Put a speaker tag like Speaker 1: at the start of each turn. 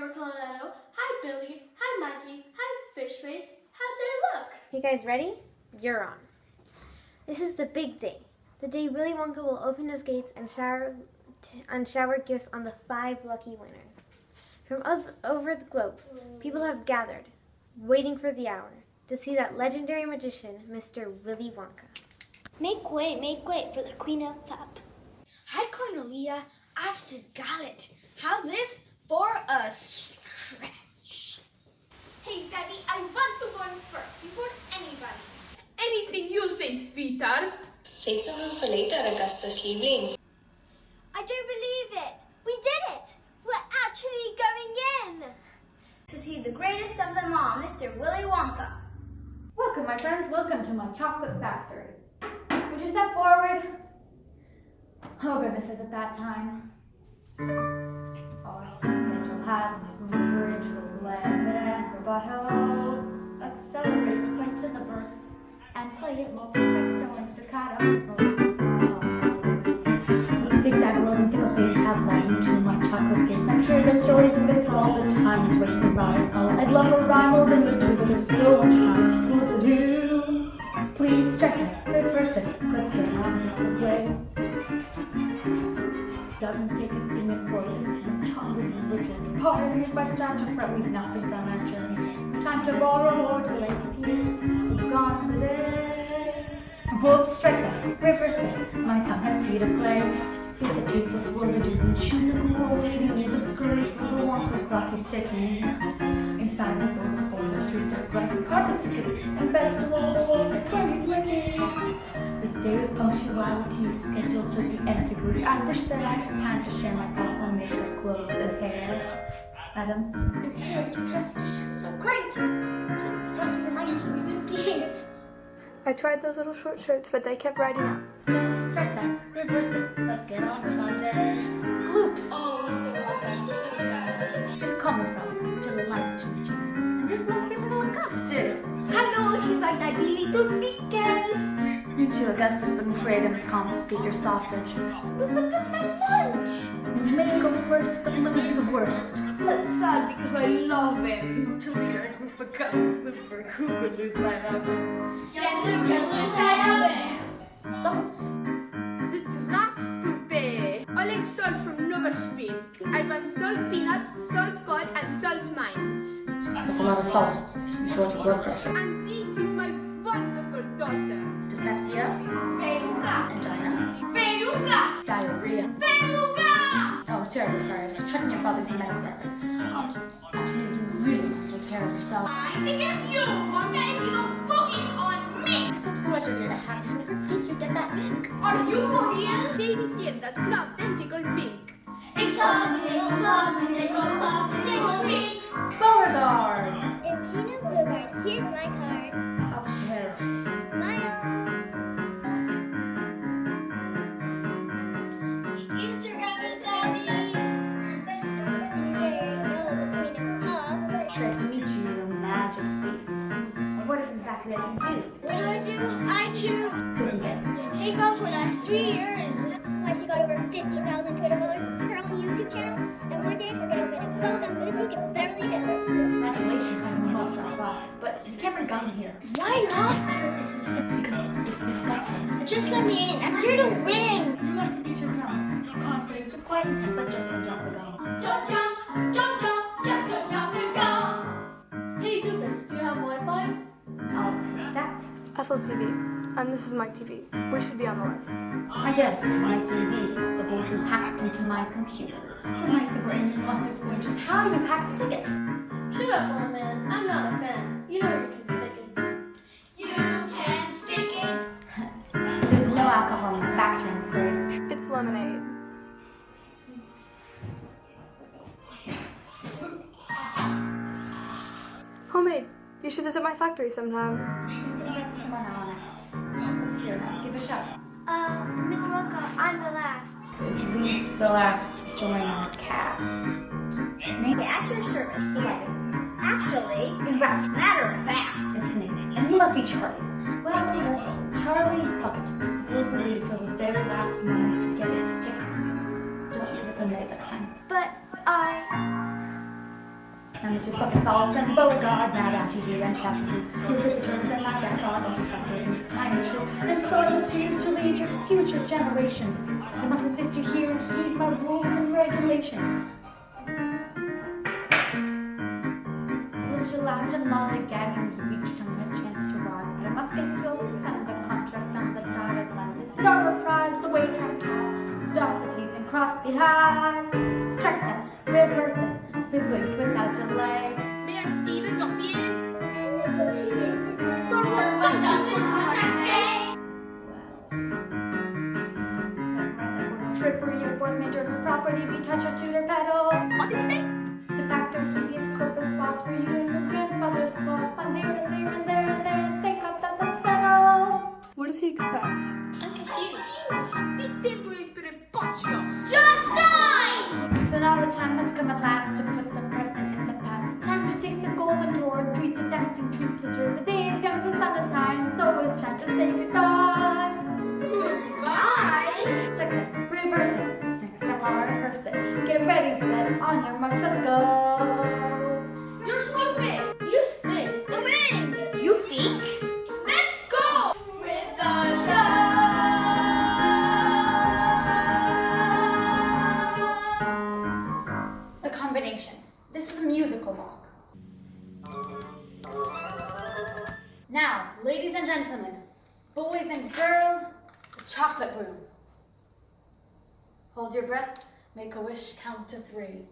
Speaker 1: Trevor Colorado. Hi, Billy. Hi, Mikey. Hi, Fish Face. How'd they look?
Speaker 2: You guys ready? You're on. This is the big day. The day Willy Wonka will open his gates and shower gifts on the 5 lucky winners. From over the globe, people have gathered, waiting for the hour, to see that legendary magician, Mr. Willy Wonka.
Speaker 3: Make way for the Queen of Pop.
Speaker 4: Hi, Cornelia. I've got it. How this for a stretch?
Speaker 1: Hey, Daddy, I want to go in first before anybody.
Speaker 4: Anything you say, sweetheart.
Speaker 5: Save some room for later, Augustus Liebling.
Speaker 3: I don't believe it. We did it. We're actually going in. To see the greatest of them all, Mr. Willy Wonka.
Speaker 6: Welcome, my friends. Welcome to my chocolate factory. Would you step forward? Oh, goodness, is it that time? Our schedule has no room for intervals, lemon and rebuttal. Accelerate, point to the verse, and play it multi-presto and staccato. Zigzag rolls and pickle face have value to my chocolate kids. I'm sure the stories would enthrall, but time is racing by us all. I'd love a rhyme or a movie, but there's so much time. So what to do? Please strike it, reverse it. Let's get on with the way. Doesn't take a Sigmund Freud to see the tongue with religion. Pardon me if I start to fret, we've not begun our journey. Time to borrow or delay this year is gone today. Whoops, strike that, reverse it. My tongue has feet of clay. Beat the tasteless world of doom. Shoot the cool lady, leave it scurry for the Wonka clock keeps ticking. Inside the doors of floors are street doors, rising carpets again. And best of all, the Wonka candy's licking. This day of punctuality is scheduled to the nth degree. I wish that I had time to share my thoughts on makeup, clothes, and hair. Adam?
Speaker 4: Your hair, you dressed so great. Dressed for 1958.
Speaker 2: I tried those little short shirts, but they kept riding out.
Speaker 6: Strike that, reverse it. Let's get on with our day. Oops!
Speaker 5: Oh, listen, Augustus.
Speaker 6: Call me from, which I would like to meet you. And this must be little Augustus.
Speaker 3: Hello, he's my daddy little Miguel.
Speaker 6: You too, Augustus, but I'm afraid I must confiscate your sausage.
Speaker 3: But that's my lunch.
Speaker 6: You may go first, but lose the worst.
Speaker 4: That's sad because I love him.
Speaker 6: To lead our group, Augustus live for who would lose sight of him?
Speaker 4: Yes, who can lose sight of him?
Speaker 6: Sauce.
Speaker 4: C'est not stupid. I like salt from Nova Speed. I run Salt Peanuts, Salt Cod, and Salt Mines.
Speaker 6: That's a lot of salt. Be sure to blood pressure.
Speaker 4: And this is my wonderful daughter.
Speaker 6: Dyspepsia.
Speaker 3: Peruca.
Speaker 6: Angina.
Speaker 3: Peruca.
Speaker 6: Diarrhea.
Speaker 3: Peruca.
Speaker 6: Oh, terribly sorry. I was checking your father's medical records. Actually, you really must take care of yourself.
Speaker 3: I'm thinking of you, Wonka, if you don't focus on me.
Speaker 6: It's a pleasure here to have you. Where did you get that ink?
Speaker 3: Are you for real?
Speaker 4: Baby's here, that's club, then tickled pink.
Speaker 3: It's club, tickle pink.
Speaker 6: Beauregards.
Speaker 3: If Gina Beauregard, here's my card.
Speaker 6: I'll share.
Speaker 3: Smile. Instagram is daddy.
Speaker 6: Great to meet you, Your Majesty. What is exactly that you do?
Speaker 3: What do? I chew.
Speaker 6: Listen, kid.
Speaker 3: She gone for the last 3 years. Why, she got over 50,000 Twitter followers, her own YouTube channel, and one day we're gonna open a bubblegum boutique in Beverly Hills.
Speaker 6: Congratulations on the most drop but you can't bring gum in here.
Speaker 3: Why not?
Speaker 6: It's because it's disgusting.
Speaker 3: Just let me in. I'm here to win.
Speaker 6: You like to beat your gum. Your confidence is quite intense, but just don't jump the gum.
Speaker 3: Jump, jump, jump, jump, just go jump and go.
Speaker 1: Hey, Doofus, do you have Wi-Fi?
Speaker 6: I'll take that.
Speaker 2: Ethel TV, and this is Mike TV. We should be on the list.
Speaker 6: I guess my TV, the boy who hacked into my computers. So Mike the Brain, you must explain just how you hacked the ticket.
Speaker 1: Shut up, old man. I'm not a fan. You know you can stick it.
Speaker 3: You can stick it.
Speaker 6: There's no alcohol in the factory, I'm afraid.
Speaker 2: It's lemonade. Homemade. You should visit my factory sometime.
Speaker 6: Let's hear it. Give it a shout.
Speaker 3: Miss Wonka, I'm the last.
Speaker 6: At least the last to join our cast. Name
Speaker 3: At your service.
Speaker 6: delighted.
Speaker 3: Actually,
Speaker 6: In fact,
Speaker 3: matter of fact.
Speaker 6: that's his name. And you must be Charlie. Well, Charlie Puckett, the boy who waited till the very last moment to get his ticket. Don't give us a night next time.
Speaker 3: But
Speaker 6: And Mr. Spuffin Salt and Beauregard, Mad After You and Chesapeake, your visitors and my backyard and shelter tiny true, and soil to you to lead your future generations. I must insist you hear and heed my rules and regulations. Live your land and lollygag and give each time a chance to ride. But I must get you to send the contract on the dotted line. There's no reprise the way time can. To dot the T's and cross the I's. Check them, reverse it, please link without delay.
Speaker 4: May I see the dossier?
Speaker 6: Trippery or force major for property, be touch or tutor pedal.
Speaker 4: What did he say?
Speaker 6: De facto habeas corpus laws for you and your grandfather's clause. I'm there and there and there and there and they got that that's settled.
Speaker 4: What does he expect?
Speaker 5: I'm confused.
Speaker 4: This tempo is pretty ponchos.
Speaker 6: So now the time has come at last to put the present in the past. It's time to take the golden door, treat the tempting treats as The day is young, the sun is high, and so it's time to say goodbye.
Speaker 4: Goodbye.
Speaker 6: Strike it, reverse it. Next time I'll rehearse it. Get ready, set on your marks, let's go.
Speaker 3: You're stupid.
Speaker 1: You stink.
Speaker 3: Moving.
Speaker 4: You think?
Speaker 3: Let's go with the show.
Speaker 6: The combination. This is a musical log. Now, ladies and gentlemen, boys and girls, the chocolate room. Hold your breath, make a wish, count to 3.